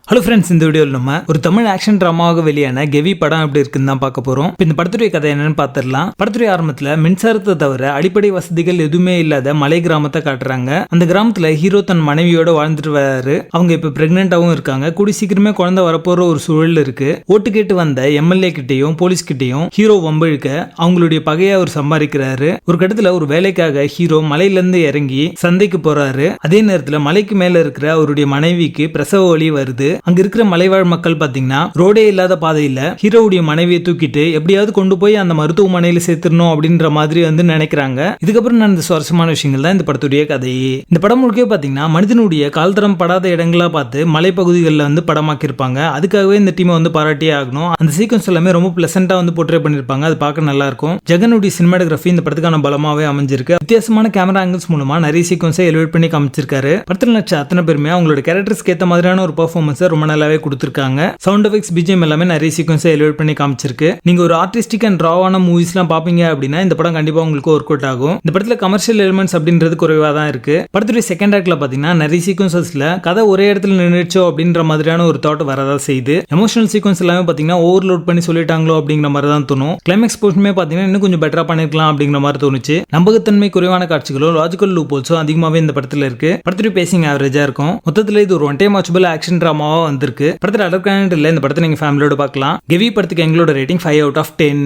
Hello friends, இந்த வீடியோவில் நம்ம ஒரு தமிழ் ஆக்ஷன் டிராமாவாக வெளியான கெவி படம் எப்படி இருக்குன்னு தான் பார்க்க போறோம். இந்த படத்துடைய கதை என்னன்னு பார்த்துடலாம். படத்துடைய ஆரம்பத்தில் மின்சாரத்தை தவிர அடிப்படை வசதிகள் எதுவுமே இல்லாத மலை கிராமத்தை காட்டுறாங்க. அந்த கிராமத்துல ஹீரோ தன் மனைவியோட வாழ்ந்துட்டு வராரு. அவங்க இப்ப பிரெக்னென்ட்டாவும் இருக்காங்க. கூடி சீக்கிரமே குழந்தை வரப்போற ஒரு சூழல் இருக்கு. ஓட்டு கேட்டு வந்த எம்எல்ஏ கிட்டையும் போலீஸ் கிட்டையும் ஹீரோ வம்பிழுக்க அவங்களுடைய பகையை அவர் சம்பாதிக்கிறாரு. ஒரு கட்டத்துல ஒரு வேலைக்காக ஹீரோ மலையில இருந்து இறங்கி சந்தைக்கு போறாரு. அதே நேரத்துல மலைக்கு மேல இருக்கிற அவருடைய மனைவிக்கு பிரசவ வலி வருது. அங்க இருக்கிற மலைவாழ் மக்கள் பாத்தீங்கன்னா ரோடே இல்லாத பாதையில ஹீரோவுடைய மனைவியை தூக்கிட்டு எப்படியாவது கொண்டு போய் அந்த மருத்துவமனையில சேர்த்துடணும் அப்படின்ற மாதிரி நினைக்கிறாங்க. இதுக்கப்புறம் நடந்த சுவாரஸ்யமான விஷயங்கள் தான் இந்த படத்துடைய கதை. இந்த படம் முழுக்க பாத்தீங்கன்னா மனிதனுடைய கால்தரம் படாத இடங்களா பார்த்து மலைப்பகுதிகளில் படமாக்கியிருப்பாங்க. அதுக்காகவே இந்த டீமை பாராட்டியே ஆகணும். அந்த சீக்வன்ஸ் எல்லாமே ரொம்ப பிளசண்டா போர்ட்ரே பண்ணிருப்பாங்க. அது பார்க்க நல்லா இருக்கும். ஜெகனுடைய சினிமாட்டோகிராஃபி இந்த படத்துக்கான பலமாவே அமைஞ்சிருக்கு. வித்தியாசமான கேமரா ஆங்கிள்ஸ் மூலமா நிறைய சீக்வன்ஸை எலிவேட் பண்ணி காமிச்சிருக்காரு. படத்தில் நடிச்ச அத்தனை பேருமே அவங்களோட கேரக்டர்ஸ்க்கு ஏற்ற மாதிரியான ஒரு பெர்ஃபார்மன்ஸ் ரொம்ப நல்லாவே கொடுத்திருக்காங்க. சவுண்ட் எஃபெக்ட்ஸ், பிஜிஎம் எல்லாமே நிறைய சீக்வன்ஸை எலிவேட் பண்ணி காமிச்சிருக்கு. நீங்க ஒரு ஆர்டிஸ்டிக் அண்ட் ராவான மூவிஸ்லாம் பாப்பீங்க அப்படின்னா இந்த படம் கண்டிப்பா உங்களுக்கு ஒர்க் அவுட் ஆகும். இந்த படத்துல கமர்ஷியல் எலிமெண்ட்ஸ் அப்படின்றது குறைவா தான் இருக்கு. படத்துடைய செகண்ட் ஆக்ட்ல பாத்தீங்கன்னா நிறைய சீக்வன்சஸ்ல கதை ஒரே இடத்துல நின்றுச்சோ அப்படின்ற மாதிரியான ஒரு தாட் வரதா செய்யுது. எமோஷனல் சீக்வன்ஸ் எல்லாமே பாத்தீங்கன்னா ஓவர்லோட் பண்ணி சொல்லிட்டாங்களோ அப்படிங்கிற மாதிரி தான் தோணும். கிளைமேக்ஸ் போர்ஷனுமே பாத்தீங்கன்னா இன்னும் கொஞ்சம் பெட்டரா பண்ணிருக்கலாம் அப்படிங்கிற மாதிரி தோணுச்சு. நம்பகத்தன்மை குறைவான காட்சிகளோ லாஜிக்கல் லூப் ஹோல்ஸோ அதிகமாவே இந்த படத்துல இருக்கு. படத்துடைய பேசிங் ஆவரேஜா இருக்கும். மொத்தத்துல இது ஒரு ஒன் டைம் வாட்சபிள் ஆக்ஷன் டிராமாவா வந்திருக்கு. படத்துல அடர்கான இல்ல. இந்த படத்தை நீங்க ஃபேமிலியோட பார்க்கலாம். கெவி படத்துக்கு எங்களோட ரேட்டிங் 5 out of 10.